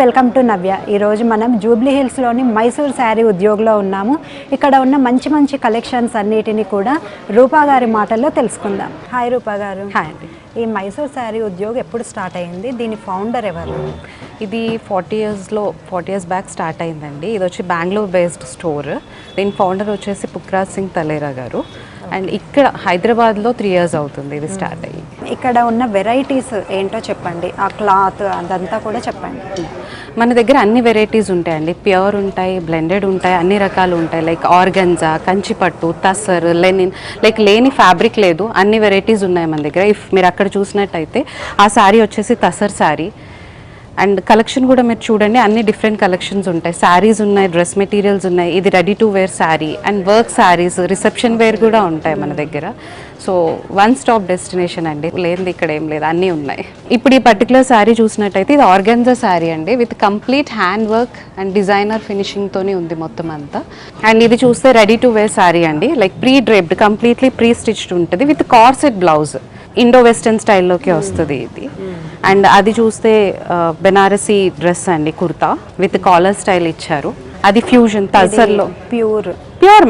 Welcome to నవ్య. ఈరోజు మనం Jubilee హిల్స్లోని Mysore sari ఉద్యోగంలో ఉన్నాము. ఇక్కడ ఉన్న మంచి మంచి కలెక్షన్స్ అన్నిటిని కూడా రూపా గారి మాటల్లో తెలుసుకుందాం. హాయ్ రూపా గారు. హాయ్ అండి. ఈ మైసూర్ శారీ ఉద్యోగం ఎప్పుడు స్టార్ట్ అయింది? దీని ఫౌండర్ ఎవరు? ఇది 40 ఇయర్స్ బ్యాక్ స్టార్ట్ అయిందండి. ఇది వచ్చి బెంగళూరు బేస్డ్ స్టోర్. దీని ఫౌండర్ వచ్చేసి పుక్రాజ్ సింగ్ తలేరా గారు. అండ్ ఇక్కడ హైదరాబాద్లో 3 years అవుతుంది ఇది స్టార్ట్ అయ్యి. ఇక్కడ ఉన్న వెరైటీస్ ఏంటో చెప్పండి, ఆ క్లాత్ అదంతా కూడా చెప్పండి. మన దగ్గర అన్ని వెరైటీస్ ఉంటాయండి. ప్యూర్ ఉంటాయి, బ్లెండెడ్ ఉంటాయి, అన్ని రకాలు ఉంటాయి. లైక్ ఆర్గంజా, కంచిపట్టు, తసర్, లెనిన్, లైక్ లేని ఫ్యాబ్రిక్ లేదు, అన్ని వెరైటీస్ ఉన్నాయి మన దగ్గర. ఇఫ్ మీరు అక్కడ చూసినట్టయితే ఆ శారీ వచ్చేసి తసర్ శారీ. అండ్ కలెక్షన్ కూడా మీరు చూడండి, అన్ని డిఫరెంట్ కలెక్షన్స్ ఉంటాయి. శారీస్ ఉన్నాయి, డ్రెస్ మెటీరియల్స్ ఉన్నాయి. ఇది ready to wear sari and work saris, reception wear కూడా ఉంటాయి మన దగ్గర. సో వన్ స్టాప్ డెస్టినేషన్ అండి, లేనిది ఇక్కడ ఏం లేదు, అన్నీ ఉన్నాయి. ఇప్పుడు ఈ పర్టికులర్ శారీ చూసినట్టయితే ఇది ఆర్గంజా శారీ అండి, with complete hand work and designer ఫినిషింగ్తోనే ఉంది మొత్తం అంతా. అండ్ ఇది చూస్తే రెడీ టు వేర్ శారీ అండి, like pre draped, completely pre stitched ఉంటుంది with corset blouse. Indo western స్టైల్లోకి వస్తుంది ఇది. అండ్ అది చూస్తే బెనారసీ డ్రెస్ అండి, కుర్తా విత్ కాలర్ స్టైల్ ఇచ్చారు. అది ఫ్యూజన్ తసర్లో ప్యూర్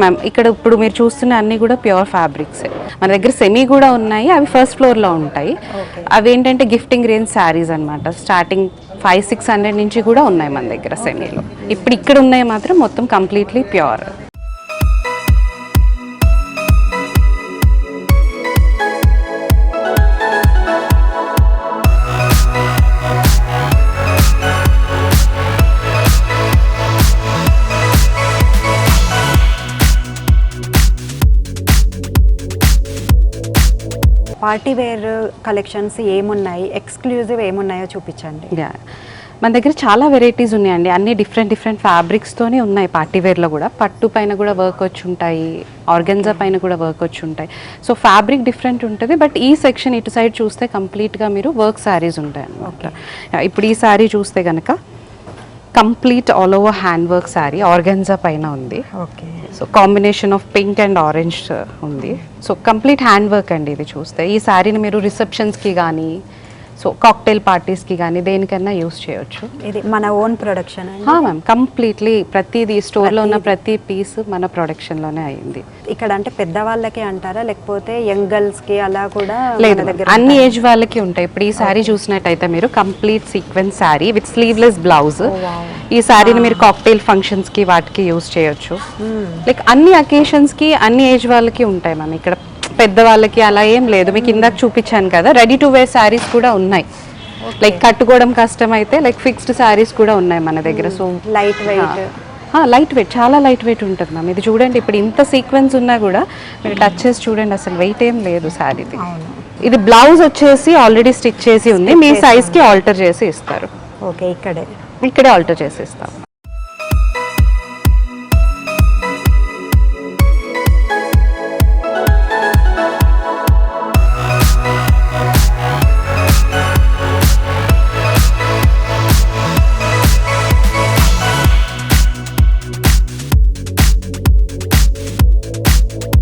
మ్యామ్. ఇక్కడ ఇప్పుడు మీరు చూస్తున్న అన్ని కూడా ప్యూర్ ఫ్యాబ్రిక్స్. మన దగ్గర సెమీ కూడా ఉన్నాయి, అవి ఫస్ట్ ఫ్లోర్లో ఉంటాయి. అవి ఏంటంటే గిఫ్టింగ్ రేంజ్ శారీస్ అనమాట. స్టార్టింగ్ 500-600 నుంచి కూడా ఉన్నాయి మన దగ్గర సెమీలో. ఇప్పుడు ఇక్కడ ఉన్నాయి మాత్రం మొత్తం completely pure. Party wear collections ఏమున్నాయి, ఎక్స్క్లూజివ్ ఏమున్నాయో చూపించండి. మన దగ్గర చాలా వెరైటీస్ ఉన్నాయండి, అన్ని డిఫరెంట్ ఫ్యాబ్రిక్స్తోనే ఉన్నాయి. పార్టీ వేర్లో కూడా పట్టు పైన కూడా వర్క్ వచ్చి ఉంటాయి, ఆర్గెన్జా పైన కూడా వర్క్ వచ్చి ఉంటాయి. సో ఫ్యాబ్రిక్ డిఫరెంట్ ఉంటుంది. బట్ ఈ సెక్షన్ ఇటు సైడ్ చూస్తే కంప్లీట్గా మీరు వర్క్ శారీస్ ఉంటాయి అన్నమాట. ఇప్పుడు ఈ శారీ చూస్తే కనుక complete all over hand work sari, organza పైన ఉంది. Okay. So combination of pink and orange ఉంది. సో కంప్లీట్ హ్యాండ్ వర్క్ అండి ఇది చూస్తే. ఈ శారీని మీరు రిసెప్షన్స్కి కానీ, సో కాక్టైల్ పార్టీస్కి కానీ దేనికన్నా యూస్ చేయొచ్చు. ఇది మన ఓన్ ప్రొడక్షన్? మ్యామ్, కంప్లీట్లీ ప్రతిదీ స్టోర్లో ఉన్న ప్రతి పీస్ మన ప్రొడక్షన్లోనే అయింది. ఇక్కడ అంటే పెద్దవాళ్ళకి అంటారా, లేకపోతే యంగ్ గర్ల్స్కి అలా కూడా? లేదు, అన్ని ఏజ్ వాళ్ళకి ఉంటాయి. ఇప్పుడు ఈ శారీ చూసినట్టయితే మీరు complete sequence sari with sleeveless blouse. ఈ శారీని మీరు కాక్టైల్ ఫంక్షన్స్కి వాటికి యూస్ చేయొచ్చు. లైక్ అన్ని అకేషన్స్కి అన్ని ఏజ్ వాళ్ళకి ఉంటాయి మ్యామ్. ఇక్కడ పెద్దవాళ్ళకి అలా ఏం లేదు. మీకు ఇందాక చూపించాను కదా, రెడీ టు వేర్ శారీస్ కూడా ఉన్నాయి. లైక్ కట్టుకోవడం కష్టం అయితే లైక్ ఫిక్స్డ్ శారీస్ కూడా ఉన్నాయి మన దగ్గర. సో లైట్ వెయిట్, చాలా లైట్ వెయిట్ ఉంటుంది మ్యామ్. ఇది చూడండి, ఇప్పుడు ఇంత సీక్వెన్స్ ఉన్నా కూడా మీరు టచ్ చేసి చూడండి, అసలు వెయిట్ ఏం లేదు శారీది. ఇది బ్లౌజ్ వచ్చేసి ఆల్రెడీ స్టిచ్ చేసి ఉంది, మీ సైజ్కి ఆల్టర్ చేసి ఇస్తారు. ఓకే, ఇక్కడే ఆల్టర్ చేసి ఇస్తాం.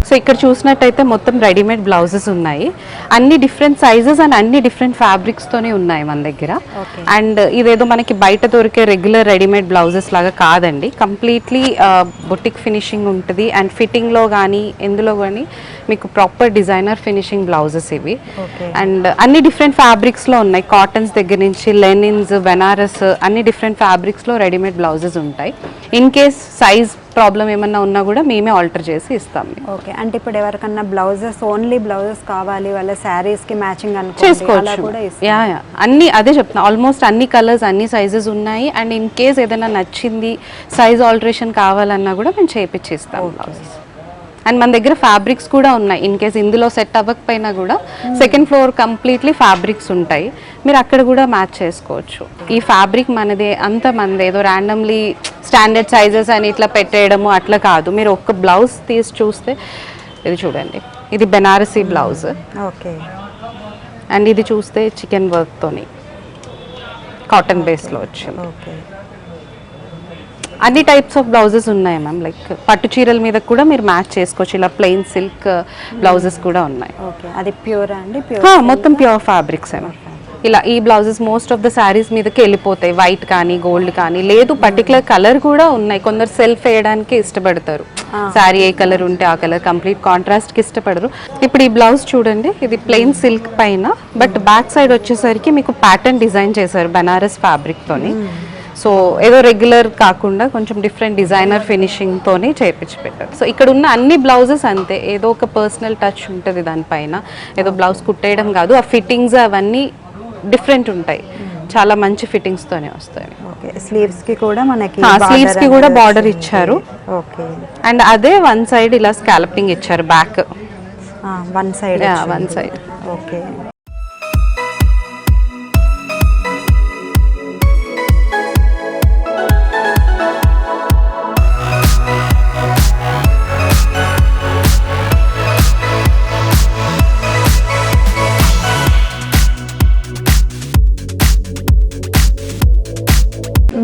సో ఇక్కడ చూసినట్టయితే మొత్తం రెడీమేడ్ బ్లౌజెస్ ఉన్నాయి, అన్ని డిఫరెంట్ సైజెస్ అండ్ అన్ని డిఫరెంట్ ఫ్యాబ్రిక్స్తోనే ఉన్నాయి మన దగ్గర. అండ్ ఇదేదో మనకి బయట దొరికే రెగ్యులర్ రెడీమేడ్ బ్లౌజెస్ లాగా కాదండి, కంప్లీట్లీ బొటిక్ ఫినిషింగ్ ఉంటుంది. అండ్ ఫిట్టింగ్లో కానీ ఎందులో కానీ మీకు ప్రాపర్ డిజైనర్ ఫినిషింగ్ బ్లౌజెస్ ఇవి. అండ్ అన్ని డిఫరెంట్ ఫ్యాబ్రిక్స్లో ఉన్నాయి, కాటన్స్ దగ్గర నుంచి లెనిన్స్, బెనారస్, అన్ని డిఫరెంట్ ఫ్యాబ్రిక్స్లో రెడీమేడ్ బ్లౌజెస్ ఉంటాయి. ఇన్ కేస్ సైజ్ ప్రాబ్లం ఏమన్నా ఉన్నా కూడా మేమే ఆల్టర్ చేసి ఇస్తాం. ఓకే, అంటే ఇప్పుడు ఎవరికన్నా బ్లౌజెస్, ఓన్లీ బ్లౌజెస్ కావాలి, వాళ్ళ శారీస్కి మ్యాచింగ్ చేసుకోవచ్చు. అన్ని అదే చెప్తున్నా, ఆల్మోస్ట్ అన్ని కలర్స్, అన్ని సైజెస్ ఉన్నాయి. అండ్ ఇన్ కేస్ ఏదైనా నచ్చింది, సైజ్ ఆల్టరేషన్ కావాలన్నా కూడా మేము చేయించి ఇస్తాం బ్లౌజెస్. అండ్ మన దగ్గర ఫ్యాబ్రిక్స్ కూడా ఉన్నాయి, ఇన్ కేస్ ఇందులో సెట్ అవ్వకపోయినా కూడా సెకండ్ ఫ్లోర్ కంప్లీట్లీ ఫ్యాబ్రిక్స్ ఉంటాయి, మీరు అక్కడ కూడా మ్యాచ్ చేసుకోవచ్చు. ఈ ఫ్యాబ్రిక్ మనదే, అంత మనదే, ఏదో ర్యాండమ్లీ స్టాండర్డ్ సైజెస్ అని ఇట్లా పెట్టేయడము అట్లా కాదు. మీరు ఒక్క బ్లౌజ్ తీసి చూస్తే ఇది చూడండి, ఇది బెనారసీ బ్లౌజ్. ఓకే. అండ్ ఇది చూస్తే చికెన్ వర్క్తోని కాటన్ బేస్లో వచ్చింది. ఓకే. అన్ని టైప్స్ ఆఫ్ బ్లౌజెస్ ఉన్నాయి మ్యామ్. లైక్ పట్టు చీరల మీద కూడా మీరు మ్యాచ్ చేసుకోవచ్చు, ఇలా ప్లెయిన్ సిల్క్ బ్లౌజెస్ కూడా ఉన్నాయి. ఓకే, అది ప్యూర్ అండి? మొత్తం ప్యూర్ ఫ్యాబ్రిక్స్. ఇలా ఈ blouses most of the saris మీదకి వెళ్ళిపోతాయి, వైట్ కానీ గోల్డ్ కానీ, లేదు పర్టికులర్ కలర్ కూడా ఉన్నాయి. కొందరు సెల్ఫ్ వేయడానికి ఇష్టపడతారు, శారీ ఏ కలర్ ఉంటే ఆ కలర్, కంప్లీట్ కాంట్రాస్ట్ కి ఇష్టపడరు. ఇప్పుడు ఈ బ్లౌజ్ చూడండి, ఇది ప్లెయిన్ సిల్క్ పైన, బట్ బ్యాక్ సైడ్ వచ్చేసరికి మీకు ప్యాటర్న్ డిజైన్ చేశారు బనారస్ ఫ్యాబ్రిక్ తోని. సో ఏదో రెగ్యులర్ కాకుండా కొంచెం డిఫరెంట్ డిజైనర్ ఫినిషింగ్ తోని చేపించి పెట్టారు. సో ఇక్కడ ఉన్న అన్ని బ్లౌజెస్ అంతే, ఏదో ఒక పర్సనల్ టచ్ ఉంటుంది దానిపైన, ఏదో బ్లౌజ్ కుట్టేయడం కాదు, ఆ ఫిట్టింగ్స్ అవన్నీ డిఫరెంట్ ఉంటాయి, చాలా మంచి ఫిట్టింగ్స్ తోనే వస్తాయి. ఓకే, స్లీవ్స్ కి కూడా మనకి స్లీవ్స్ కి కూడా బార్డర్ ఇచ్చారు. ఓకే, అండ్ అదే వన్ సైడ్ ఇలా స్కాలపింగ్ ఇచ్చారు, back one side. One side. Okay,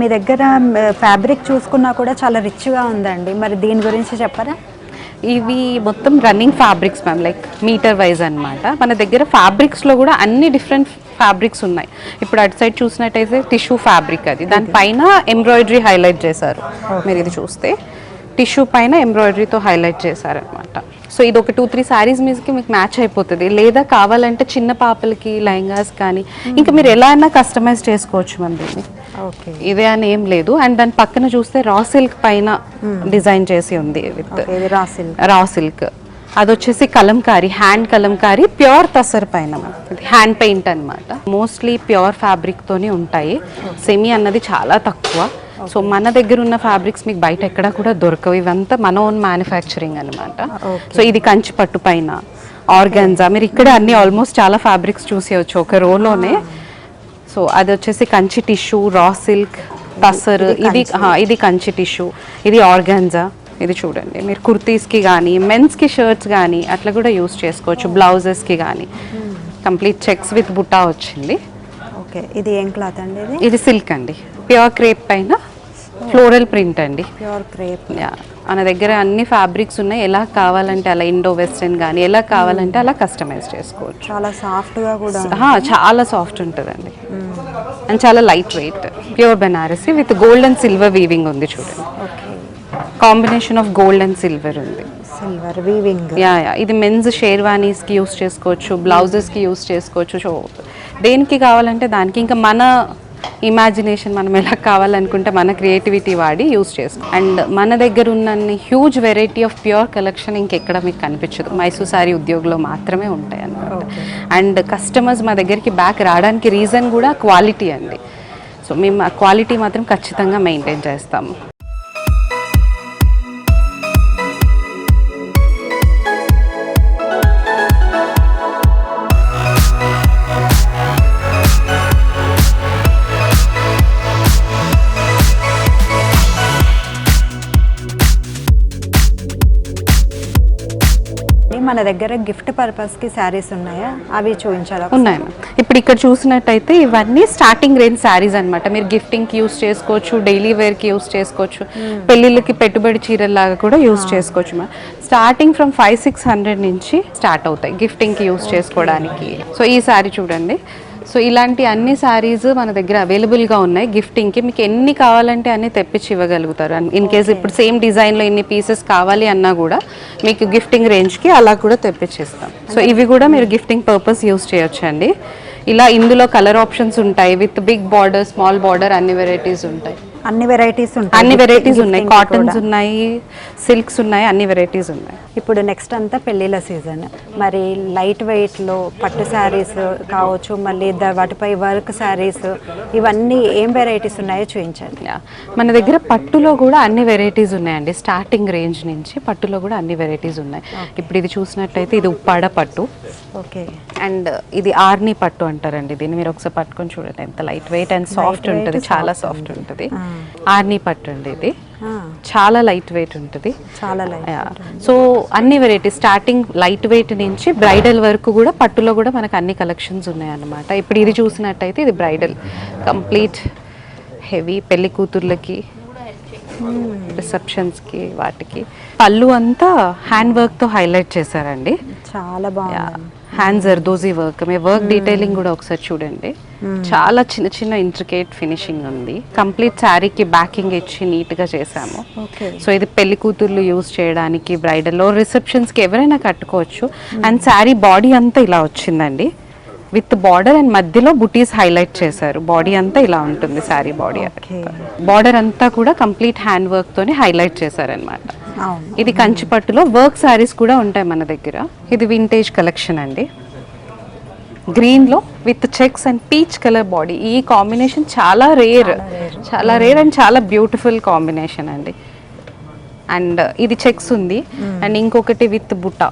మీ దగ్గర ఫ్యాబ్రిక్ చూసుకున్నా కూడా చాలా రిచ్గా ఉందండి, మరి దీని గురించి చెప్పరా? ఇవి మొత్తం running fabrics ma'am, like metre wise అన్నమాట. మన దగ్గర ఫ్యాబ్రిక్స్లో కూడా అన్ని డిఫరెంట్ ఫ్యాబ్రిక్స్ ఉన్నాయి. ఇప్పుడు అటు సైడ్ చూసినట్టయితే టిష్యూ ఫ్యాబ్రిక్, అది దానిపైన ఎంబ్రాయిడరీ హైలైట్ చేశారు. మీరు ఇది చూస్తే టిష్యూ పైన ఎంబ్రాయిడరీతో హైలైట్ చేశారనమాట. సో ఇది ఒక 2-3 శారీస్ మీదకి మీకు మ్యాచ్ అయిపోతుంది. లేదా కావాలంటే చిన్న పాపలకి లెహంగాస్ కానీ ఇంకా మీరు ఎలా అయినా కస్టమైజ్ చేసుకోవచ్చు మన దీన్ని. ఓకే, ఇదే అని ఏం లేదు. అండ్ దాని పక్కన చూస్తే రా సిల్క్ పైన డిజైన్ చేసి ఉంది విత్ రా సిల్క్. అది వచ్చేసి కలంకారీ, హ్యాండ్ కలంకారీ, ప్యూర్ తసర్ పైన హ్యాండ్ పెయింట్ అనమాట. మోస్ట్లీ ప్యూర్ ఫ్యాబ్రిక్ తోనే ఉంటాయి, సెమీ అన్నది చాలా తక్కువ. సో మన దగ్గర ఉన్న ఫ్యాబ్రిక్స్ మీకు బయట ఎక్కడ కూడా దొరకవు, ఇవంతా మన ఓన్ మ్యానుఫ్యాక్చరింగ్ అనమాట. సో ఇది కంచి పట్టు పైన ఆర్గాన్జా, మీరు ఇక్కడ అన్ని ఆల్మోస్ట్ చాలా ఫ్యాబ్రిక్స్ చూసేయచ్చు ఒక రోలోనే. సో అది వచ్చేసి Kanchi tissue, raw silk, tussar, ఇది కంచి టిష్యూ, ఇది ఆర్గాన్జా. ఇది చూడండి, మీరు కుర్తీస్కి కానీ మెన్స్కి షర్ట్స్ కానీ అట్లా కూడా యూస్ చేసుకోవచ్చు, బ్లౌజెస్కి కానీ. కంప్లీట్ చెక్స్ విత్ బుట్టా వచ్చింది. ఓకే, ఇది ఏం క్లాత్ అండి? ఇది సిల్క్ అండి, ప్యూర్ క్రేప్ పైన ఫ్లోరల్ ప్రింట్ అండి. Pure crepe. మన దగ్గర అన్ని ఫ్యాబ్రిక్స్ ఉన్నాయి, ఎలా కావాలంటే అలా ఇండో వెస్టర్న్ కానీ ఎలా కావాలంటే అలా కస్టమైజ్ చేసుకోవచ్చు. చాలా సాఫ్ట్గా కూడా, చాలా సాఫ్ట్ ఉంటుందండి. అండ్ చాలా light weight, pure Banarasi with gold and silver weaving ఉంది చూడండి. Combination of gold and silver ఉంది, సిల్వర్ వీవింగ్. ఇది మెన్స్ షేర్వానీస్కి యూస్ చేసుకోవచ్చు, బ్లౌజెస్కి యూస్ చేసుకోవచ్చు. సో దేనికి కావాలంటే దానికి, ఇంకా మన ఇమాజినేషన్ మనం ఎలా కావాలనుకుంటే మన క్రియేటివిటీ వాడి యూస్ చేసుకో. అండ్ మన దగ్గర ఉన్న huge variety of pure collection ఇంకెక్కడ మీకు కనిపించదు, మైసూర్ శారీ ఉద్యోగంలో మాత్రమే ఉంటాయి అన్నమాట. అండ్ కస్టమర్స్ మా దగ్గరికి బ్యాక్ రావడానికి రీజన్ కూడా క్వాలిటీ అండి. సో మేము ఆ క్వాలిటీ మాత్రం ఖచ్చితంగా మెయింటైన్ చేస్తాము. మన దగ్గర గిఫ్ట్ పర్పస్ కి శారీస్ ఉన్నాయా, అవి చూపించాలా? ఉన్నాయి మ్యామ్. ఇప్పుడు ఇక్కడ చూసినట్టయితే ఇవన్నీ స్టార్టింగ్ రేంజ్ శారీస్ అనమాట. మీరు గిఫ్టింగ్ కి యూస్ చేసుకోవచ్చు, డైలీ వేర్ కి యూస్ చేసుకోవచ్చు, పెళ్లిళ్ళకి పెట్టుబడి చీరలాగా కూడా యూస్ చేసుకోవచ్చు మ్యామ్. స్టార్టింగ్ ఫ్రమ్ 500-600 నుంచి స్టార్ట్ అవుతాయి గిఫ్టింగ్ కి యూస్ చేసుకోవడానికి. సో ఈ శారీ చూడండి. సో ఇలాంటి అన్ని శారీస్ మన దగ్గర అవైలబుల్గా ఉన్నాయి గిఫ్టింగ్కి. మీకు ఎన్ని కావాలంటే అన్ని తెప్పించి ఇవ్వగలుగుతారు. ఇన్ కేస్ ఇప్పుడు సేమ్ డిజైన్లో ఇన్ని పీసెస్ కావాలి అన్నా కూడా మీకు గిఫ్టింగ్ రేంజ్కి అలా కూడా తెప్పించేస్తాం. సో ఇవి కూడా మీరు గిఫ్టింగ్ పర్పస్ యూస్ చేయొచ్చు అండి. ఇలా ఇందులో కలర్ ఆప్షన్స్ ఉంటాయి, with big border, small border, అన్ని వెరైటీస్ ఉంటాయి. అన్ని వెరైటీస్ ఉంటాయి, అన్ని వెరైటీస్ ఉన్నాయి, కాటన్స్ ఉన్నాయి, సిల్క్స్ ఉన్నాయి, అన్ని వెరైటీస్ ఉన్నాయి. ఇప్పుడు నెక్స్ట్ అంతా పెళ్ళిళ్ళ సీజన్, మరి లైట్ వెయిట్లో పట్టు శారీస్ కావచ్చు, మళ్ళీ వాటిపై వర్క్ శారీస్, ఇవన్నీ ఏం వెరైటీస్ ఉన్నాయో చూపించండి. మన దగ్గర పట్టులో కూడా అన్ని వెరైటీస్ ఉన్నాయండి, స్టార్టింగ్ రేంజ్ నుంచి పట్టులో కూడా అన్ని వెరైటీస్ ఉన్నాయి. ఇప్పుడు ఇది చూసినట్టయితే ఇది ఉప్పాడ పట్టు. ఓకే, అండ్ ఇది ఆర్ని పట్టు అంటారండి. దీన్ని మీరు ఒకసారి పట్టుకొని చూడండి, ఎంత లైట్ వెయిట్ అండ్ సాఫ్ట్ ఉంటుంది, చాలా సాఫ్ట్ ఉంటుంది. ఆర్ని పట్టు అండి, ఇది చాలా లైట్ వెయిట్ ఉంటుంది, చాలా లైట్. సో అన్ని వెరైటీస్ స్టార్టింగ్ లైట్ వెయిట్ నుంచి బ్రైడల్ వరకు కూడా పట్టులో కూడా మనకు అన్ని కలెక్షన్స్ ఉన్నాయి అన్నమాట. ఇప్పుడు ఇది చూసినట్టయితే ఇది బ్రైడల్, కంప్లీట్ హెవీ పెళ్లి కూతుర్లకి, రిసెప్షన్స్కి, వాటికి. పళ్ళు అంతా హ్యాండ్ వర్క్తో హైలైట్ చేశారండి, చాలా బాగుంది. హ్యాండ్ జర్దోజీ వర్క్, మీ వర్క్ డీటెయిలింగ్ కూడా ఒకసారి చూడండి. చాలా చిన్న చిన్న ఇంట్రికేట్ ఫినిషింగ్ ఉంది. కంప్లీట్ శారీకి బ్యాకింగ్ ఇచ్చి నీట్గా చేసాము. సో ఇది పెళ్లి కూతుర్లు యూజ్ చేయడానికి, బ్రైడల్లో రిసెప్షన్స్కి ఎవరైనా కట్టుకోవచ్చు. అండ్ శారీ బాడీ అంతా ఇలా వచ్చిందండి విత్ బార్డర్, అండ్ మధ్యలో బుటీస్ హైలైట్ చేశారు. బాడీ అంతా ఇలా ఉంటుంది శారీ బాడీ. బార్డర్ అంతా కూడా కంప్లీట్ హ్యాండ్ వర్క్ తోని హైలైట్ చేశారనమాట. ఇది కంచిపట్టులో వర్క్ శారీస్ కూడా ఉంటాయి మన దగ్గర. ఇది వింటేజ్ కలెక్షన్ అండి. గ్రీన్ లో with checks and peach colour body. ఈ కాంబినేషన్ చాలా రేర్ అండ్ చాలా బ్యూటిఫుల్ కాంబినేషన్ అండి. అండ్ ఇది చెక్స్ ఉంది అండ్ ఇంకొకటి విత్ బుట్ట.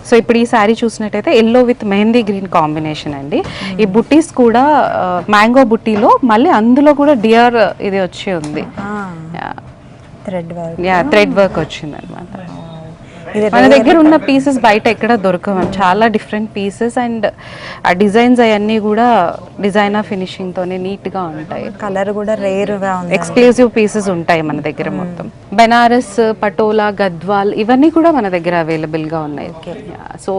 సో ఇప్పుడు ఈ శారీ చూసినట్టయితే yellow with mehndi green combination అండి. ఈ బుట్టీస్ కూడా మ్యాంగో బుట్టీలో మళ్ళీ అందులో కూడా డియర్ ఇది వచ్చి ఉంది, థ్రెడ్ వర్క్ వచ్చింది అనమాట. మన దగ్గర ఉన్న పీసెస్ బయట ఎక్కడ దొరకవు, చాలా డిఫరెంట్ పీసెస్. అండ్ ఆ డిజైన్స్ అవన్నీ కూడా డిజైనర్ ఫినిషింగ్ తోనే నీట్ గా ఉంటాయి. కలర్ కూడా రేర్ గా ఉంది. ఎక్స్క్లూజివ్ పీసెస్ ఉంటాయి మన దగ్గర. మొత్తం బెనారస్, పటోలా, గద్వాల్ ఇవన్నీ కూడా మన దగ్గర అవైలబుల్ గా ఉన్నాయి. సో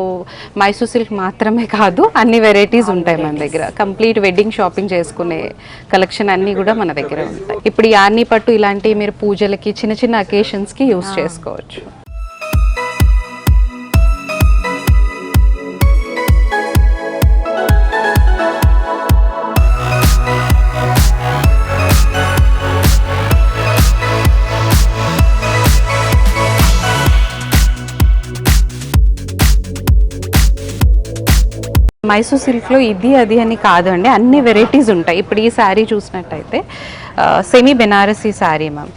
మైసూర్ సిల్క్ మాత్రమే కాదు, అన్ని వెరైటీస్ ఉంటాయి మన దగ్గర. కంప్లీట్ వెడ్డింగ్ షాపింగ్ చేసుకునే కలెక్షన్ అన్ని కూడా మన దగ్గర ఉంటాయి. ఇప్పుడు ఈ ఆర్ని పట్టు ఇలాంటివి మీరు పూజలకి, చిన్న చిన్న అకేషన్స్ కి యూస్ చేసుకోవచ్చు. మైసూర్ సిల్క్లో ఇది అది అని కాదండి, అన్ని వెరైటీస్ ఉంటాయి. ఇప్పుడు ఈ శారీ చూసినట్టయితే సెమీ బెనారసీ శారీ మ్యామ్.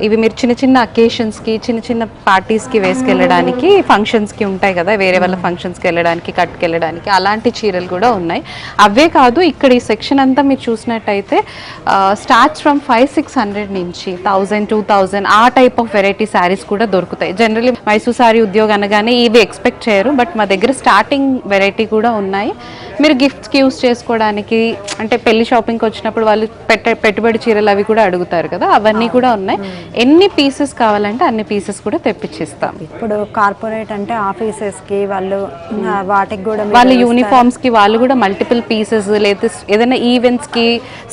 ఇవి మీరు చిన్న చిన్న అకేషన్స్కి, చిన్న చిన్న పార్టీస్కి వేసుకెళ్ళడానికి, ఫంక్షన్స్కి ఉంటాయి కదా, వేరే వాళ్ళ ఫంక్షన్స్కి వెళ్ళడానికి, కట్టుకెళ్ళడానికి, అలాంటి చీరలు కూడా ఉన్నాయి. అవే కాదు, ఇక్కడ ఈ సెక్షన్ అంతా మీరు చూసినట్టయితే స్టార్ట్స్ ఫ్రమ్ 500-600 నుంచి 1000-2000 ఆ టైప్ ఆఫ్ వెరైటీ శారీస్ కూడా దొరుకుతాయి. జనరల్లీ మైసూర్ శారీ ఉద్యోగం అనగానే ఇవి ఎక్స్పెక్ట్ చేయరు, బట్ మా దగ్గర స్టార్టింగ్ వెరైటీ కూడా ఉన్నాయి. మీరు గిఫ్ట్స్కి యూస్ చేసుకోవడానికి, అంటే పెళ్లి షాపింగ్కి వచ్చినప్పుడు వాళ్ళు పెట్టుబడి చీరలు అవి కూడా అడుగుతారు కదా, అవన్నీ కూడా ఉన్నాయి. ఎన్ని పీసెస్ కావాలంటే అన్ని పీసెస్ కూడా తెప్పించిస్తాం. ఇప్పుడు కార్పొరేట్ అంటే ఆఫీసెస్ కి వాళ్ళు వాటికి కూడా వాళ్ళ యూనిఫామ్స్ కి వాళ్ళు కూడా మల్టిపుల్ పీసెస్, లేదా ఏదైనా ఈవెంట్స్ కి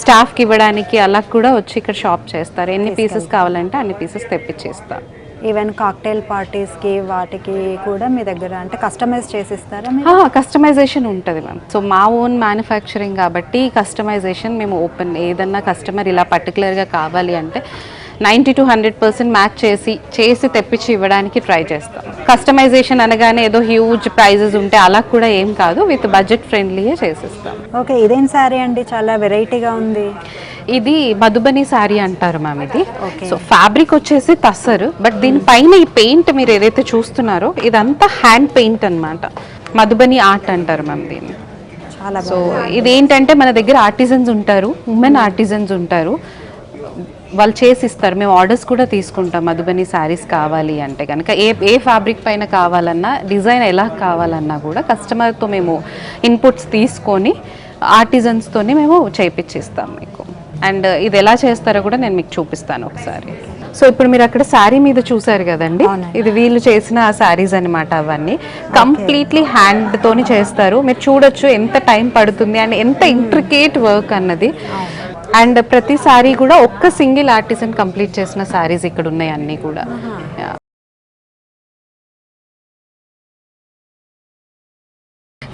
స్టాఫ్ కి ఇవ్వడానికి అలా కూడా వచ్చి ఇక్కడ షాప్ చేస్తారు. ఎన్ని పీసెస్ కావాలంటే అన్ని పీసెస్ తెప్పించేస్తాం. ఈవెన్ కాక్టైల్ పార్టీస్ కి వాటికి కూడా మీ దగ్గర అంటే కస్టమైజ్ చేసిస్తారా? కస్టమైజేషన్ ఉంటుంది మ్యామ్. సో మా ఓన్ మ్యానుఫ్యాక్చరింగ్ కాబట్టి కస్టమైజేషన్ మేము ఓపెన్. ఏదన్నా కస్టమర్ ఇలా పర్టికులర్గా కావాలి అంటే 90-100% మ్యాచ్ చేసి తెప్పించి ఇవ్వడానికి ట్రై చేస్తాం. కస్టమైజేషన్ అనగానే ఏదో హ్యూజ్ ప్రైజెస్ ఉంటే అలా కూడా ఏం కాదు, విత్ బడ్జెట్ ఫ్రెండ్లీయే చేసిస్తాం. ఓకే, ఇదేం శారీ అండి? చాలా వెరైటీగా ఉంది. ఇది మధుబని శారీ అంటారు మ్యామ్. ఇది సో ఫ్యాబ్రిక్ వచ్చేసి తస్సరు, బట్ దీనిపైన ఈ పెయింట్ మీరు ఏదైతే చూస్తున్నారో ఇదంతా హ్యాండ్ పెయింట్ అన్నమాట. మధుబని ఆర్ట్ అంటారు మ్యామ్ దీన్ని. చాలా సో ఇదేంటంటే మన దగ్గర ఆర్టిజన్స్ ఉంటారు, ఉమెన్ ఆర్టిజన్స్ ఉంటారు, వాళ్ళు చేసి ఇస్తారు. మేము ఆర్డర్స్ కూడా తీసుకుంటాం. మధుబని శారీస్ కావాలి అంటే కనుక ఏ ఫ్యాబ్రిక్ పైన కావాలన్నా, డిజైన్ ఎలా కావాలన్నా కూడా కస్టమర్తో మేము ఇన్పుట్స్ తీసుకొని ఆర్టిజన్స్తోనే మేము చేయించిస్తాం మీకు. అండ్ ఇది ఎలా చేస్తారో కూడా నేను మీకు చూపిస్తాను ఒకసారి. సో ఇప్పుడు మీరు అక్కడ శారీ మీద చూసారు కదండి, ఇది వీళ్ళు చేసిన శారీస్ అనమాట. అవన్నీ కంప్లీట్లీ హ్యాండ్ తోని చేస్తారు. మీరు చూడొచ్చు ఎంత టైం పడుతుంది అండ్ ఎంత ఇంట్రికేట్ వర్క్ అన్నది. అండ్ ప్రతి శారీ కూడా ఒక్క సింగిల్ ఆర్టిజన్ కంప్లీట్ చేసిన శారీస్ ఇక్కడ ఉన్నాయి అన్నీ కూడా.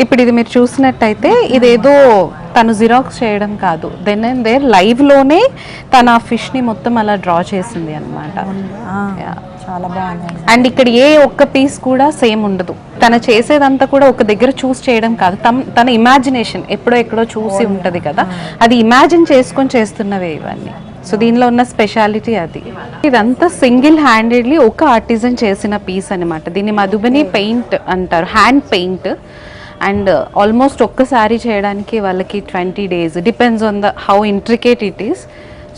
ఇప్పుడు ఇది మీరు చూసినట్టయితే ఇదేదో తను జిరాక్స్ చేయడం కాదు, దెన్ అండ్ దేర్ లైవ్లోనే తన ఫిష్ని మొత్తం అలా డ్రా చేసింది అనమాట. చాలా బాగుంది. అండ్ ఇక్కడ ఏ ఒక్క పీస్ కూడా సేమ్ ఉండదు. తను చేసేదంతా కూడా ఒక దగ్గర చూస్ చేయడం కాదు, తన ఇమాజినేషన్ ఎక్కడో చూసి ఉంటుంది కదా, అది ఇమాజిన్ చేసుకొని చేస్తున్నవే ఇవన్నీ. సో దీనిలో ఉన్న స్పెషాలిటీ అది. ఇదంతా సింగిల్ హ్యాండెడ్లీ ఒక ఆర్టిజన్ చేసిన పీస్ అనమాట. దీన్ని మధుబని పెయింట్ అంటారు, హ్యాండ్ పెయింట్. అండ్ ఆల్మోస్ట్ ఒక్కసారి చేయడానికి వాళ్ళకి 20 days, depends on the how intricate it is.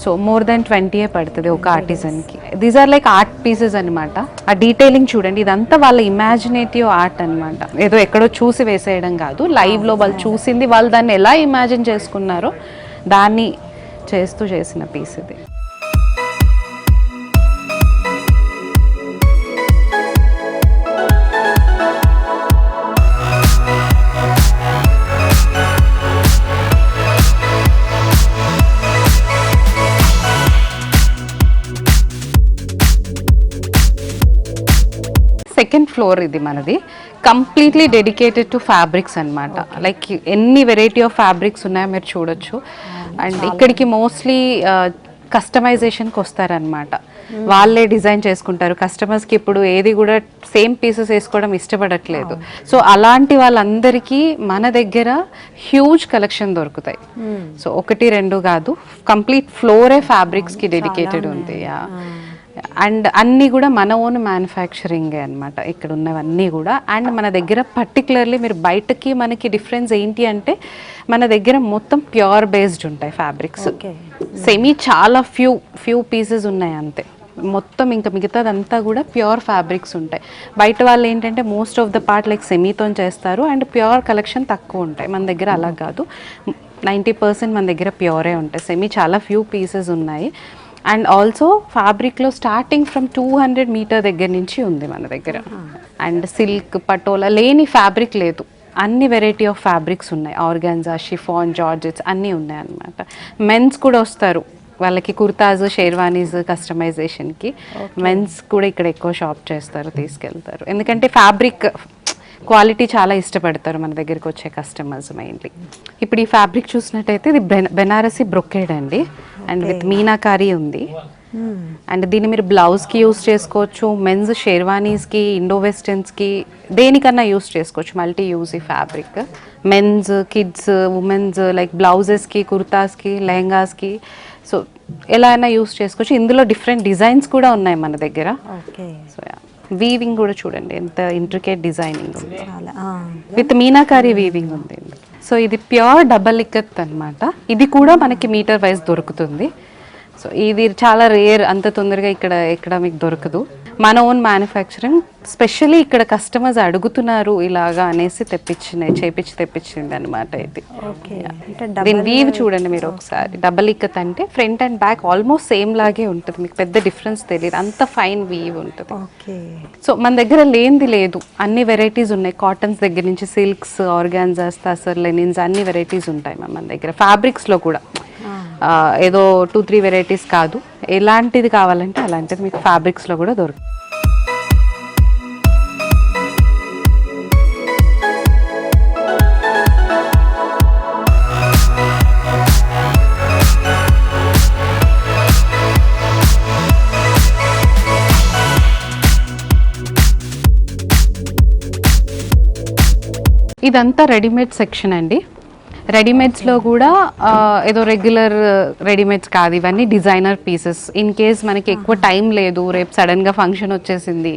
So more than 20 పడుతుంది ఒక ఆర్టిజన్కి. These are like art pieces అనమాట. ఆ డీటెయిలింగ్ చూడండి, ఇదంతా వాళ్ళ ఇమాజినేటివ్ ఆర్ట్ అనమాట. ఏదో ఎక్కడో చూసి వేసేయడం కాదు, లైవ్లో వాళ్ళు చూసింది, వాళ్ళు దాన్ని ఎలా ఇమాజిన్ చేసుకున్నారో దాన్ని చేస్తూ చేసిన పీస్ ఇది. ఫ్లోర్ ఇది మనది, కంప్లీట్లీ డెడికేటెడ్ టు ఫ్యాబ్రిక్స్ అనమాట. లైక్ ఎన్ని వెరైటీ ఆఫ్ ఫ్యాబ్రిక్స్ ఉన్నాయో మీరు చూడొచ్చు. అండ్ ఇక్కడికి మోస్ట్లీ కస్టమైజేషన్కి వస్తారనమాట, వాళ్ళే డిజైన్ చేసుకుంటారు. కస్టమర్స్కి ఇప్పుడు ఏది కూడా సేమ్ పీసెస్ వేసుకోవడం ఇష్టపడట్లేదు. సో అలాంటి వాళ్ళందరికీ మన దగ్గర హ్యూజ్ కలెక్షన్ దొరుకుతాయి. సో 1-2 కాదు, కంప్లీట్ ఫ్లోరే ఫ్యాబ్రిక్స్కి డెడికేటెడ్ ఉంది. అండ్ అన్నీ కూడా మన ఓన్ మ్యానుఫ్యాక్చరింగే అనమాట ఇక్కడ ఉన్నవన్నీ కూడా. అండ్ మన దగ్గర పర్టికులర్లీ మీరు బయటకి మనకి డిఫరెన్స్ ఏంటి అంటే మన దగ్గర మొత్తం ప్యూర్ బేస్డ్ ఉంటాయి ఫ్యాబ్రిక్స్. సెమీ చాలా ఫ్యూ పీసెస్ ఉన్నాయి అంతే, మొత్తం ఇంకా మిగతాదంతా కూడా ప్యూర్ ఫ్యాబ్రిక్స్ ఉంటాయి. బయట వాళ్ళు ఏంటంటే most of the part like సెమీతో చేస్తారు అండ్ ప్యూర్ కలెక్షన్ తక్కువ ఉంటాయి. మన దగ్గర అలా కాదు, 90% మన దగ్గర ప్యూరే ఉంటాయి. సెమీ చాలా ఫ్యూ పీసెస్ ఉన్నాయి. అండ్ ఆల్సో ఫ్యాబ్రిక్లో స్టార్టింగ్ ఫ్రమ్ 200 మీటర్ దగ్గర నుంచి ఉంది మన దగ్గర. అండ్ సిల్క్, పటోలా లేని ఫ్యాబ్రిక్ లేదు, అన్ని వెరైటీ ఆఫ్ ఫ్యాబ్రిక్స్ ఉన్నాయి. ఆర్గాన్జా, షిఫాన్, జార్జెట్స్ అన్నీ ఉన్నాయి అన్నమాట. మెన్స్ కూడా వస్తారు, వాళ్ళకి కుర్తాస్, షేర్వానీస్ కస్టమైజేషన్కి మెన్స్ కూడా ఇక్కడ ఎక్కువ షాప్ చేస్తారు, తీసుకెళ్తారు. ఎందుకంటే ఫ్యాబ్రిక్ క్వాలిటీ చాలా ఇష్టపడతారు మన దగ్గరికి వచ్చే కస్టమర్స్ మెయిన్లీ. ఇప్పుడు ఈ ఫ్యాబ్రిక్ చూసినట్టయితే ఇది బెనారసి బ్రొకేడ్ అండి, అండ్ విత్ మీనాకారీ ఉంది. అండ్ దీన్ని మీరు బ్లౌజ్కి యూస్ చేసుకోవచ్చు, మెన్స్ షేర్వానీస్కి, ఇండో వెస్టర్న్స్కి దేనికన్నా యూస్ చేసుకోవచ్చు. మల్టీ యూజ్ ఈ fabric mens, kids, womens like బ్లౌజెస్కి, కుర్తాస్కి, లెహంగాస్కి, సో ఎలా అయినా యూస్ చేసుకోవచ్చు. ఇందులో డిఫరెంట్ డిజైన్స్ కూడా ఉన్నాయి మన దగ్గర. సో వీవింగ్ కూడా చూడండి ఎంత ఇంట్రికేట్ డిజైనింగ్ ఉంది, విత్ మీనాకారీ వీవింగ్ ఉంది. సో ఇది ప్యూర్ డబల్ ఇక్కత్ అనమాట. ఇది కూడా మనకి మీటర్ వైజ్ దొరుకుతుంది. సో ఇది చాలా రేర్, అంత తొందరగా ఇక్కడ మీకు దొరకదు. మన ఓన్ మ్యానుఫ్యాక్చరింగ్, స్పెషల్లీ ఇక్కడ కస్టమర్స్ అడుగుతున్నారు ఇలాగా అనేసి తెప్పించింది అనమాట ఇది. దీని వీవ్ చూడండి మీరు ఒకసారి. డబల్ ఇక్కత్ అంటే front and back almost same లాగే ఉంటుంది, మీకు పెద్ద డిఫరెన్స్ తెలియదు, అంత ఫైన్ వీవ్ ఉంటుంది. సో మన దగ్గర లేనిది లేదు, అన్ని వెరైటీస్ ఉన్నాయి. కాటన్స్ దగ్గర నుంచి సిల్క్స్, ఆర్గాన్జాస్, తసర్, లెనిన్స్ అన్ని వెరైటీస్ ఉంటాయి మన దగ్గర. ఫ్యాబ్రిక్స్లో కూడా ఏదో 2-3 వెరైటీస్ కాదు, ఎలాంటిది కావాలంటే అలాంటిది మీకు ఫ్యాబ్రిక్స్లో కూడా దొరుకుతుంది. ఇదంతా రెడీమేడ్ సెక్షన్ అండి. రెడీమేడ్స్లో కూడా ఏదో రెగ్యులర్ రెడీమేడ్స్ కాదు, ఇవన్నీ డిజైనర్ పీసెస్. ఇన్ కేస్ మనకి ఎక్కువ టైం లేదు, రేపు సడన్గా ఫంక్షన్ వచ్చేసింది,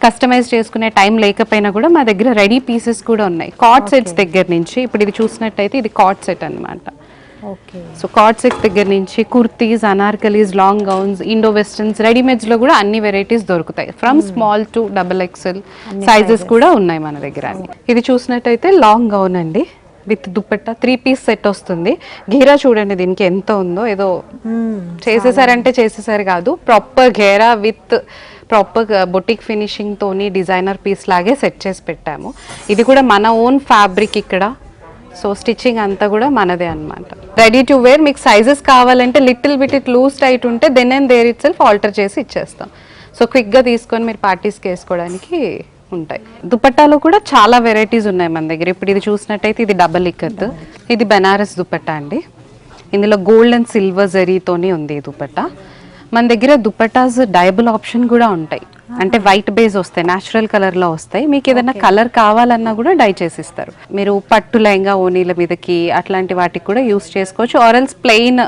కస్టమైజ్ చేసుకునే టైం లేకపోయినా కూడా మా దగ్గర రెడీ పీసెస్ కూడా ఉన్నాయి. కార్డ్ సెట్స్ దగ్గర నుంచి, ఇప్పుడు ఇది చూసినట్టయితే ఇది కార్డ్ సెట్ అనమాట. సో కార్డ్ సెట్ దగ్గర నుంచి kurtis, anarkalis, long gowns, Indo westerns, రెడీమేడ్స్లో కూడా అన్ని వెరైటీస్ దొరుకుతాయి. From small to XXL sizes కూడా ఉన్నాయి మన దగ్గర. ఇది చూసినట్టయితే లాంగ్ గౌన్ అండి, విత్ దుపట్టా 3-piece సెట్ వస్తుంది. ఘేరా చూడండి దీనికి ఎంత ఉందో, ఏదో చేసేసారు కాదు, ప్రాపర్ ఘేరా విత్ ప్రాపర్ బొటిక్ ఫినిషింగ్ తోని డిజైనర్ పీస్ లాగే సెట్ చేసి పెట్టాము. ఇది కూడా మన ఓన్ ఫ్యాబ్రిక్ ఇక్కడ. సో స్టిచ్చింగ్ అంతా కూడా మనదే అనమాట. రెడీ టు వేర్, మీకు సైజెస్ కావాలంటే little bit it loose tight ఉంటే then and there itself alter చేసి ఇచ్చేస్తాం. సో క్విక్గా తీసుకొని మీరు పార్టీస్కి వేసుకోవడానికి ఉంటాయి. దుపట్టాలో కూడా చాలా వెరైటీస్ ఉన్నాయి మన దగ్గర. ఇప్పుడు ఇది చూసినట్టయితే ఇది డబల్ ఇక్కత్, ఇది బెనారస్ దుపట్టా అండి. ఇందులో గోల్డ్ అండ్ సిల్వర్ జరీతోనే ఉంది ఈ దుపట్టా. మన దగ్గర దుపట్టాస్ డైబుల్ ఆప్షన్ కూడా ఉంటాయి, అంటే వైట్ బేస్ వస్తాయి, న్యాచురల్ కలర్లో వస్తాయి. మీకు ఏదైనా కలర్ కావాలన్నా కూడా డై చేసిస్తారు. మీరు పట్టు లెహంగా ఓనీల మీదకి అట్లాంటి వాటికి కూడా యూస్ చేసుకోవచ్చు. ఆరెల్స్ ప్లెయిన్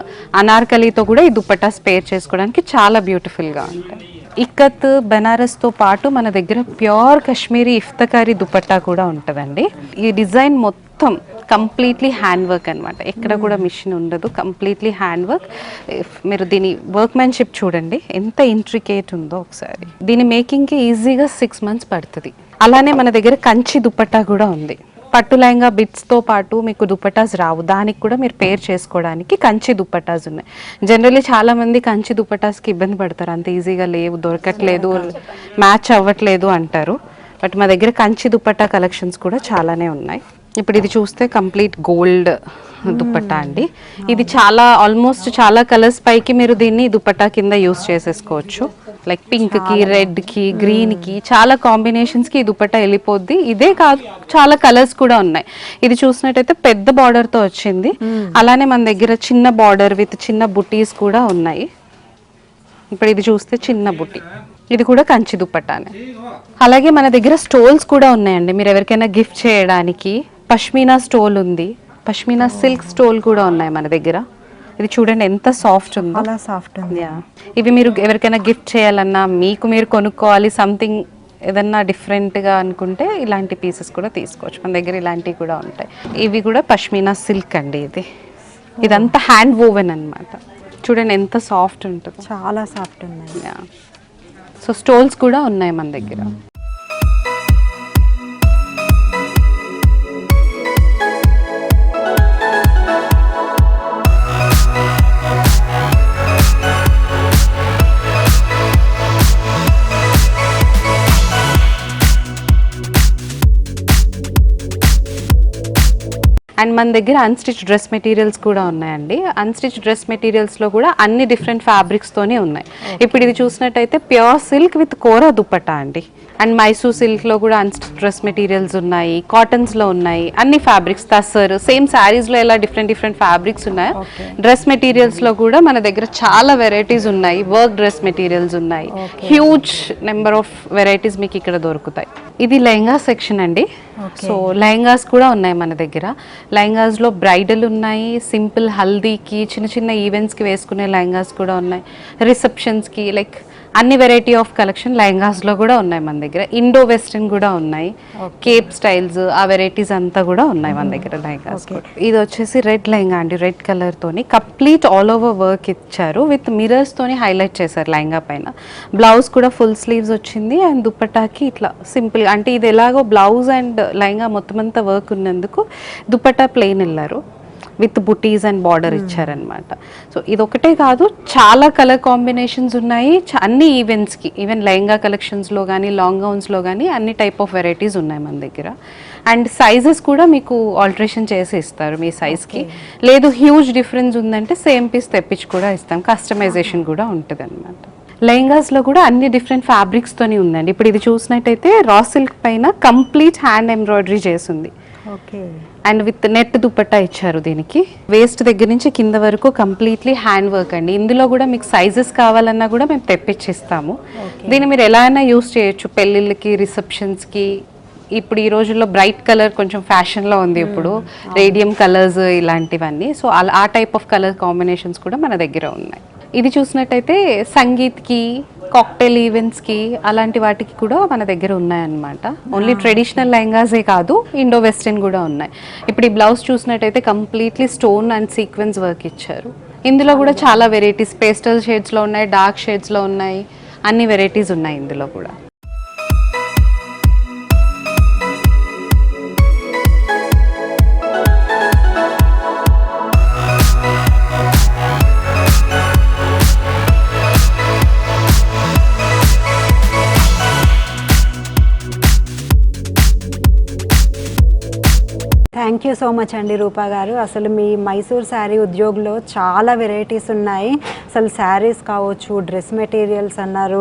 అనార్కలీతో కూడా ఈ దుపట్టా స్పేర్ చేసుకోవడానికి చాలా బ్యూటిఫుల్గా ఉంటాయి. ఇక్కత్, బెనారస్తో పాటు మన దగ్గర ప్యూర్ కాశ్మీరీ ఇఫ్తకారీ దుపట్టా కూడా ఉంటుందండి. ఈ డిజైన్ మొత్తం కంప్లీట్లీ హ్యాండ్ వర్క్ అనమాట, ఎక్కడ కూడా మిషన్ ఉండదు, కంప్లీట్లీ హ్యాండ్ వర్క్. మీరు దీని వర్క్మెన్షిప్ చూడండి ఎంత ఇంట్రికేట్ ఉందో ఒకసారి. దీని మేకింగ్కి ఈజీగా 6 months పడుతుంది. అలానే మన దగ్గర కంచి దుపట్టా కూడా ఉంది. పట్టు లెహంగా బిట్స్తో పాటు మీకు దుపట్టాస్ రావు, దానికి కూడా మీరు పేర్ చేసుకోవడానికి కంచి దుపట్టాస్ ఉన్నాయి. జనరల్లీ చాలామంది కంచి దుపట్టాస్కి ఇబ్బంది పడతారు, అంత ఈజీగా లేవు, దొరకట్లేదు, మ్యాచ్ అవ్వట్లేదు అంటారు. బట్ మా దగ్గర కంచి దుపట్టా కలెక్షన్స్ కూడా చాలానే ఉన్నాయి. ఇప్పుడు ఇది చూస్తే కంప్లీట్ గోల్డ్ దుపట్టా అండి. ఇది చాలా ఆల్మోస్ట్ చాలా కలర్స్ పైకి మీరు దీన్ని దుపట్టా కింద యూస్ చేసేసుకోవచ్చు. లైక్ పింక్ కి, రెడ్ కి, గ్రీన్ కి చాలా కాంబినేషన్స్ కి ఈ దుపట్టా వెళ్ళిపోద్ది. ఇదే కాదు చాలా కలర్స్ కూడా ఉన్నాయి. ఇది చూసినట్టయితే పెద్ద బార్డర్ తో వచ్చింది. అలానే మన దగ్గర చిన్న బార్డర్ విత్ చిన్న బుటీస్ కూడా ఉన్నాయి. ఇప్పుడు ఇది చూస్తే చిన్న బుట్టి, ఇది కూడా కంచి దుపట్టానే. అలాగే మన దగ్గర స్టోల్స్ కూడా ఉన్నాయండి. మీరు ఎవరికైనా గిఫ్ట్ చేయడానికి పష్మీనా స్టోల్ ఉంది, పష్మీనా సిల్క్ స్టోల్ కూడా ఉన్నాయి మన దగ్గర. ఇది చూడండి ఎంత సాఫ్ట్ ఉందో. చాలా సాఫ్ట్ ఉంది. ఇవి మీరు ఎవరికైనా గిఫ్ట్ చేయాలన్నా, మీకు మీరు కొనుక్కోవాలి సంథింగ్ ఏదన్నా డిఫరెంట్గా అనుకుంటే ఇలాంటి పీసెస్ కూడా తీసుకోవచ్చు. మన దగ్గర ఇలాంటివి కూడా ఉంటాయి. ఇవి కూడా పష్మీనా సిల్క్ అండి. ఇదంతా హ్యాండ్ వోవెన్ అన్నమాట. చూడండి ఎంత సాఫ్ట్ ఉంటుంది, చాలా సాఫ్ట్ ఉన్నాయి. సో స్టోల్స్ కూడా ఉన్నాయి మన దగ్గర. అండ్ మన దగ్గర అన్స్టిచ్ డ్రెస్ మెటీరియల్స్ కూడా ఉన్నాయండి. అన్స్టిచ్ డ్రెస్ మెటీరియల్స్లో కూడా అన్ని డిఫరెంట్ ఫ్యాబ్రిక్స్తోనే ఉన్నాయి. ఇప్పుడు ఇది చూసినట్టయితే ప్యూర్ సిల్క్ విత్ కోరా దుపట్టా అండి. అండ్ మైసూర్ సిల్క్లో కూడా అన్స్టిచ్ డ్రెస్ మెటీరియల్స్ ఉన్నాయి, కాటన్స్లో ఉన్నాయి, అన్ని ఫ్యాబ్రిక్స్, తస్సర్ సేమ్ శారీస్లో ఎలా డిఫరెంట్ ఫ్యాబ్రిక్స్ ఉన్నాయో డ్రెస్ మెటీరియల్స్లో కూడా మన దగ్గర చాలా వెరైటీస్ ఉన్నాయి. వర్క్ డ్రెస్ మెటీరియల్స్ ఉన్నాయి, హ్యూజ్ నెంబర్ ఆఫ్ వెరైటీస్ మీకు ఇక్కడ దొరుకుతాయి. ఇది లెహంగా సెక్షన్ అండి. సో లెహంగాస్ కూడా ఉన్నాయి మన దగ్గర. లెహంగాస్లో బ్రైడల్ ఉన్నాయి, సింపుల్ హల్దీకి చిన్న చిన్న ఈవెంట్స్కి వేసుకునే లెహంగాస్ కూడా ఉన్నాయి, రిసెప్షన్స్కి, లైక్ అన్ని వెరైటీ ఆఫ్ కలెక్షన్ లెహంగాస్లో కూడా ఉన్నాయి మన దగ్గర. ఇండో వెస్టర్న్ కూడా ఉన్నాయి, కేప్ స్టైల్స్ ఆ వెరైటీస్ అంతా కూడా ఉన్నాయి మన దగ్గర లెహంగాస్. ఇది వచ్చేసి రెడ్ లెహంగా అండి. రెడ్ కలర్ తోని కంప్లీట్ ఆల్ ఓవర్ వర్క్ ఇచ్చారు, విత్ మిరర్స్ తోని హైలైట్ చేశారు లెహంగా పైన. బ్లౌజ్ కూడా ఫుల్ స్లీవ్స్ వచ్చింది అండ్ దుపట్టాకి ఇట్లా సింపుల్, అంటే ఇది ఎలాగో బ్లౌజ్ అండ్ లెహంగా మొత్తం అంతా వర్క్ ఉన్నందుకు దుపట్టా ప్లెయిన్ వెళ్ళారు, విత్ బుటీస్ అండ్ బార్డర్ ఇచ్చారనమాట. సో ఇది ఒకటే కాదు, చాలా కలర్ కాంబినేషన్స్ ఉన్నాయి అన్ని ఈవెంట్స్కి. ఈవెన్ లెహంగా కలెక్షన్స్లో కానీ లాంగ్ గౌన్స్లో కానీ అన్ని టైప్ ఆఫ్ వెరైటీస్ ఉన్నాయి మన దగ్గర. అండ్ సైజెస్ కూడా మీకు ఆల్టరేషన్ చేసి ఇస్తారు మీ సైజ్కి. లేదు హ్యూజ్ డిఫరెన్స్ ఉందంటే సేమ్ పీస్ తెప్పించి కూడా ఇస్తాం, కస్టమైజేషన్ కూడా ఉంటుంది అనమాట. లెహంగాస్లో కూడా అన్ని డిఫరెంట్ ఫ్యాబ్రిక్స్తోని ఉందండి. ఇప్పుడు ఇది చూసినట్టయితే రా సిల్క్ పైన కంప్లీట్ హ్యాండ్ ఎంబ్రాయిడరీ చేసింది. అండ్ విత్ నెట్ దుపట్టా ఇచ్చారు దీనికి. వేస్ట్ దగ్గర నుంచి కింద వరకు కంప్లీట్లీ హ్యాండ్ వర్క్ అండి. ఇందులో కూడా మీకు సైజెస్ కావాలన్నా కూడా మేము తెప్పించిస్తాము. దీన్ని మీరు ఎలా అయినా యూస్ చేయొచ్చు, పెళ్ళిళ్ళకి, రిసెప్షన్స్కి. ఇప్పుడు ఈ రోజుల్లో బ్రైట్ కలర్ కొంచెం ఫ్యాషన్లో ఉంది, ఇప్పుడు రేడియం కలర్స్ ఇలాంటివన్నీ. సో ఆ టైప్ ఆఫ్ కలర్ కాంబినేషన్స్ కూడా మన దగ్గర ఉన్నాయి. ఇది చూసినట్టయితే సంగీత్కి, కాక్టైల్ ఈవెంట్స్కి అలాంటి వాటికి కూడా మన దగ్గర ఉన్నాయన్నమాట. ఓన్లీ ట్రెడిషనల్ లెహంగాసే కాదు, ఇండో వెస్టర్న్ కూడా ఉన్నాయి. ఇప్పుడు ఈ బ్లౌజ్ చూసినట్టయితే completely stone and sequence work ఇచ్చారు. ఇందులో కూడా చాలా వెరైటీస్, పేస్టల్ షేడ్స్లో ఉన్నాయి, డార్క్ షేడ్స్లో ఉన్నాయి, అన్ని వెరైటీస్ ఉన్నాయి ఇందులో కూడా. థ్యాంక్ యూ సో మచ్ అండి రూపా గారు. అసలు మీ మైసూర్ శారీ ఉద్యోగంలో చాలా వెరైటీస్ ఉన్నాయి. అసలు శారీస్ కావచ్చు, డ్రెస్ మెటీరియల్స్ అన్నారు,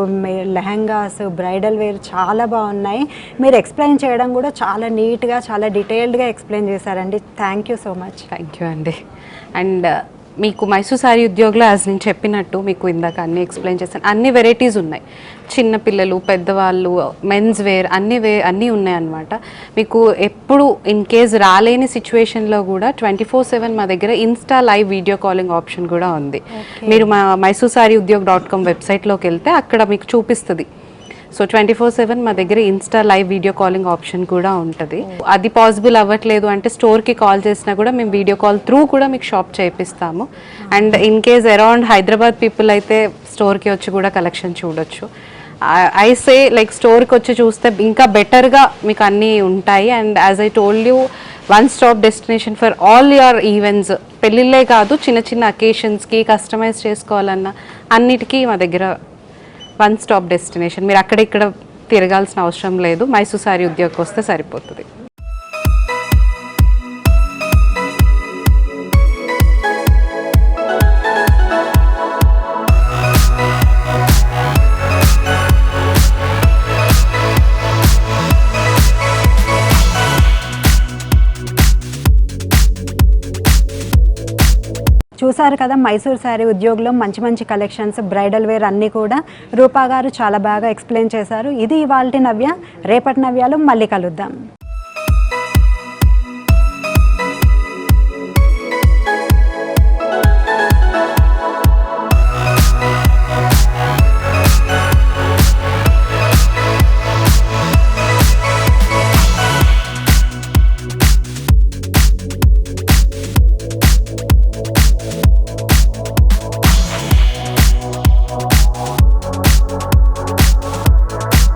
లెహంగాస్, బ్రైడల్ వేర్ చాలా బాగున్నాయి. మీరు ఎక్స్ప్లెయిన్ చేయడం కూడా చాలా నీట్గా, చాలా డీటెయిల్డ్గా ఎక్స్ప్లెయిన్ చేశారండి. Thank you so much. Thank you అండి. అండ్ మీకు మైసూర్ శారీ ఉద్యోగంలో యాజ్ నేను చెప్పినట్టు మీకు ఇందాక అన్నీ ఎక్స్ప్లెయిన్ చేస్తాను, అన్ని వెరైటీస్ ఉన్నాయి. చిన్నపిల్లలు, పెద్దవాళ్ళు, మెన్స్ వేర్ అన్నీ ఉన్నాయన్నమాట. మీకు ఎప్పుడు ఇన్ కేస్ రాలేని సిచ్యువేషన్లో కూడా 24/7 మా దగ్గర Insta live video calling option కూడా ఉంది. మీరు మా mysursareeudyog.com వెబ్సైట్లోకి వెళ్తే అక్కడ మీకు చూపిస్తుంది. సో 24/7 మా దగ్గర Insta live video calling option కూడా ఉంటుంది. అది పాసిబుల్ అవ్వట్లేదు అంటే స్టోర్కి కాల్ చేసినా కూడా మేము వీడియో కాల్ త్రూ కూడా మీకు షాప్ చేపిస్తాము. And in case around Hyderabad people అయితే స్టోర్కి వచ్చి కూడా కలెక్షన్ చూడొచ్చు. ఐ సే లైక్ స్టోర్కి వచ్చి చూస్తే ఇంకా బెటర్గా మీకు అన్నీ ఉంటాయి. And as I told you, one stop destination for all your events. పెళ్ళిళ్ళే కాదు, చిన్న చిన్న అకేషన్స్కి కస్టమైజ్ చేసుకోవాలన్నా అన్నిటికీ మా దగ్గర వన్ స్టాప్ డెస్టినేషన్. మీరు అక్కడ ఇక్కడ తిరగాల్సిన అవసరం లేదు, మైసూర్ శారీ ఉద్యోగకి వస్తే సరిపోతుంది. చూసారు కదా మైసూర్ శారీ ఉద్యోగంలో మంచి మంచి కలెక్షన్స్, బ్రైడల్ వేర్ అన్నీ కూడా రూపా గారు చాలా బాగా ఎక్స్ప్లెయిన్ చేశారు. ఇది ఇవాల్టి నవ్య. రేపటి నవ్యాలు మళ్ళీ కలుద్దాం.